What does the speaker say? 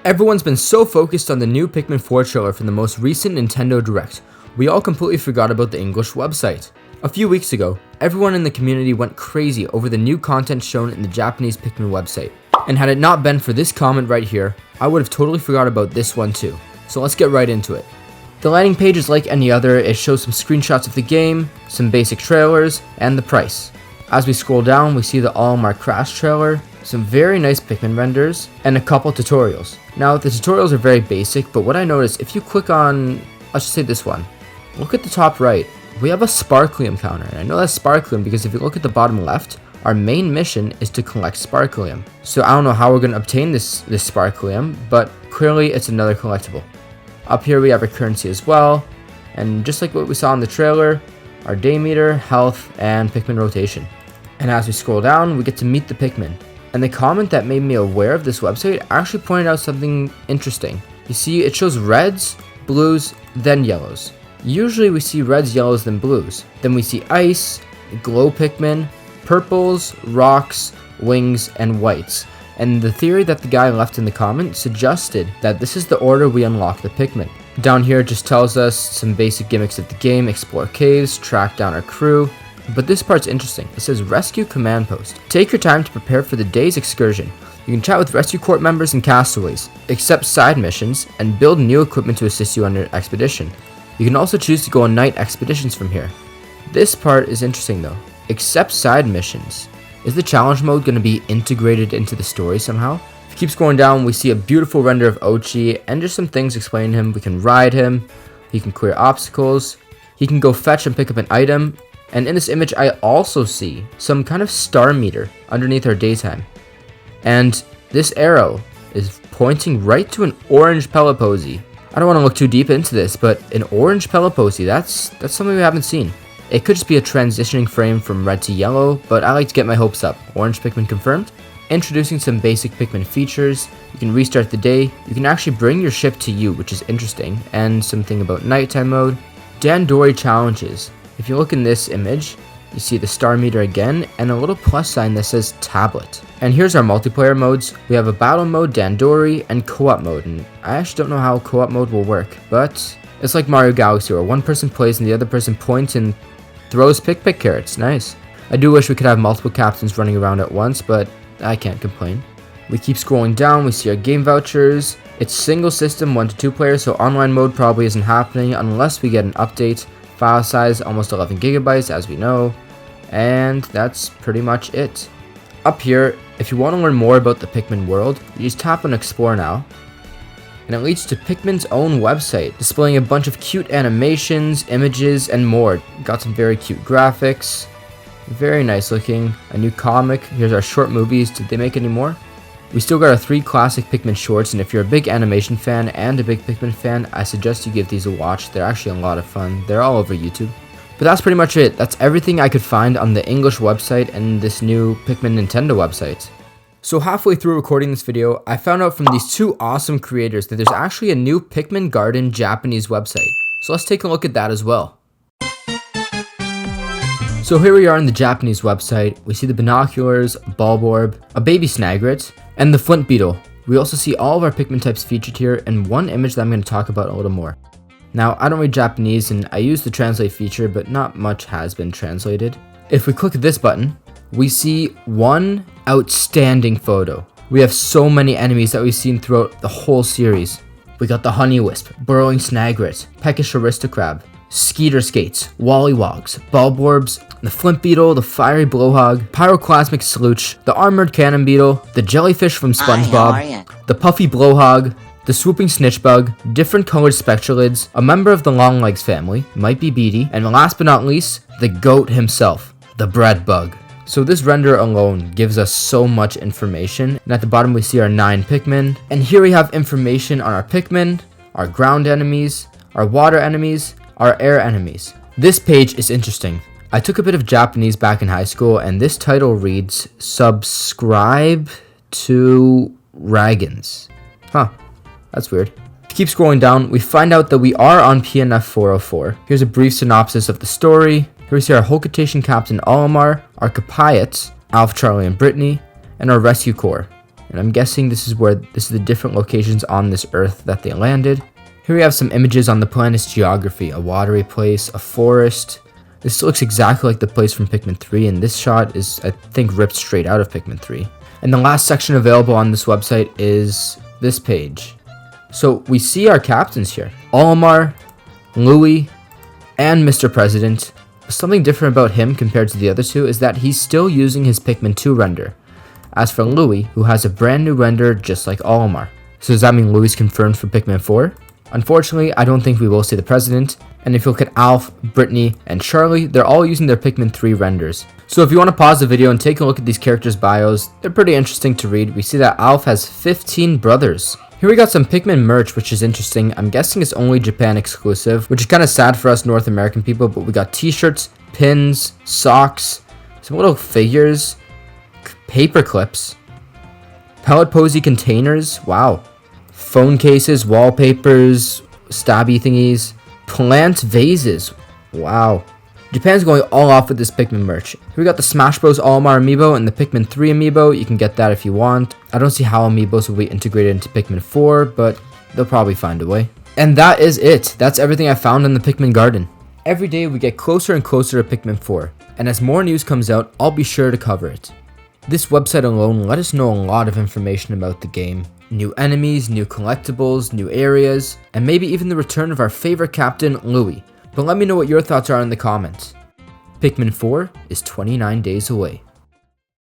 Everyone's been so focused on the new Pikmin 4 trailer from the most recent Nintendo Direct, we all completely forgot about the English website. A few weeks ago, everyone in the community went crazy over the new content shown in the Japanese Pikmin website. And had it not been for this comment right here, I would have totally forgot about this one too. So let's get right into it. The landing page is like any other. It shows some screenshots of the game, some basic trailers, and the price. As we scroll down, we see the Olimar Crash trailer, some very nice Pikmin renders, and a couple tutorials. Now, the tutorials are very basic, but what I noticed, if you click on, let's just say this one, look at the top right, we have a Sparklium counter. And I know that's Sparklium because if you look at the bottom left, our main mission is to collect Sparklium. So I don't know how we're going to obtain this Sparklium, but clearly it's another collectible. Up here we have our currency as well, and just like what we saw in the trailer, our day meter, health, and Pikmin rotation. And as we scroll down, we get to meet the Pikmin. And the comment that made me aware of this website actually pointed out something interesting. You see, it shows reds, blues, then yellows. Usually we see reds, yellows, then blues. Then we see ice, glow Pikmin, purples, rocks, wings, and whites. And the theory that the guy left in the comment suggested that this is the order we unlock the Pikmin. Down here it just tells us some basic gimmicks of the game, explore caves, track down our crew. But this part's interesting. It says rescue command post. Take your time to prepare for the day's excursion. You can chat with rescue corps members and castaways, accept side missions, and build new equipment to assist you on your expedition. You can also choose to go on night expeditions from here. This part is interesting though. Accept side missions. Is the challenge mode going to be integrated into the story somehow? If you keep scrolling down, we see a beautiful render of Ochi and just some things explaining him. We can ride him, he can clear obstacles, he can go fetch and pick up an item. And in this image, I also see some kind of star meter underneath our daytime. And this arrow is pointing right to an orange Pelipposy. I don't want to look too deep into this, but an orange Pelipposy, that's something we haven't seen. It could just be a transitioning frame from red to yellow, but I like to get my hopes up. Orange Pikmin confirmed. Introducing some basic Pikmin features. You can restart the day. You can actually bring your ship to you, which is interesting. And something about nighttime mode. Dandori challenges. If you look in this image, you see the star meter again and a little plus sign that says tablet. And here's our multiplayer modes. We have a battle mode, Dandori, and co-op mode. And I actually don't know how co-op mode will work, but it's like Mario Galaxy where one person plays and the other person points and throws pick carrots. Nice. I do wish we could have multiple captains running around at once, but I can't complain. We keep scrolling down, we see our game vouchers. It's single system, 1 to 2 players, so online mode probably isn't happening unless we get an update. File size almost 11 gigabytes as we know, and that's pretty much it. Up here, if you want to learn more about the Pikmin world, you just tap on Explore Now, and it leads to Pikmin's own website, displaying a bunch of cute animations, images, and more. Got some very cute graphics, very nice looking, a new comic. Here's our short movies. Did they make any more? We still got our 3 classic Pikmin shorts, and if you're a big animation fan and a big Pikmin fan, I suggest you give these a watch. They're actually a lot of fun. They're all over YouTube. But that's pretty much it. That's everything I could find on the English website and this new Pikmin Nintendo website. So halfway through recording this video, I found out from these 2 awesome creators that there's actually a new Pikmin Garden Japanese website. So let's take a look at that as well. So here we are on the Japanese website. We see the binoculars, Bulborb, a baby Snagret, and the Flint Beetle. We also see all of our Pikmin types featured here and one image that I'm going to talk about a little more. Now, I don't read Japanese and I use the translate feature, but not much has been translated. If we click this button, we see one outstanding photo. We have so many enemies that we've seen throughout the whole series. We got the Honey Wisp, Burrowing Snagret, Peckish Aristocrab, Skeeter Skates, Wollywogs, Bulborbs, the Flint Beetle, the Fiery Blowhog, Pyroclasmic Slooch, the Armored Cannon Beetle, the Jellyfish from SpongeBob, the Puffy Blowhog, the Swooping Snitchbug, different colored Spectralids, a member of the Longlegs family, might be Beady, and last but not least, the GOAT himself, the Bread Bug. So this render alone gives us so much information, and at the bottom we see our 9 Pikmin, and here we have information on our Pikmin, our ground enemies, our water enemies, our air enemies. This page is interesting. I took a bit of Japanese back in high school, and this title reads, Subscribe to Raggins. Huh, that's weird. To keep scrolling down, we find out that we are on PNF 404. Here's a brief synopsis of the story. Here we see our Hokitation Captain Olimar, our Capiots, Alf, Charlie, and Brittany, and our Rescue Corps. and I'm guessing this is the different locations on this Earth that they landed. Here we have some images on the planet's geography, a watery place, a forest. This looks exactly like the place from Pikmin 3, and this shot is, I think, ripped straight out of Pikmin 3. And the last section available on this website is this page. So we see our captains here, Olimar, Louis, and Mr. President. Something different about him compared to the other two is that he's still using his Pikmin 2 render. As for Louis, who has a brand new render just like Olimar. So does that mean Louis is confirmed for Pikmin 4? Unfortunately, I don't think we will see the president, and if you look at Alf, Brittany, and Charlie, they're all using their Pikmin 3 renders. So if you want to pause the video and take a look at these characters' bios, they're pretty interesting to read. We see that Alf has 15 brothers. Here we got some Pikmin merch, which is interesting. I'm guessing it's only Japan exclusive, which is kind of sad for us North American people, but we got t-shirts, pins, socks, some little figures, paper clips, pellet posy containers, wow, phone cases, wallpapers, stabby thingies, plant vases, wow. Japan's going all off with this Pikmin merch. Here we got the Smash Bros. Olimar amiibo and the Pikmin 3 amiibo. You can get that if you want. I don't see how amiibos will be integrated into Pikmin 4, but they'll probably find a way. And that is it. That's everything I found in the Pikmin Garden. Every day we get closer and closer to Pikmin 4, and as more news comes out, I'll be sure to cover it. This website alone let us know a lot of information about the game. New enemies, new collectibles, new areas, and maybe even the return of our favorite captain, Louis. But let me know what your thoughts are in the comments. Pikmin 4 is 29 days away.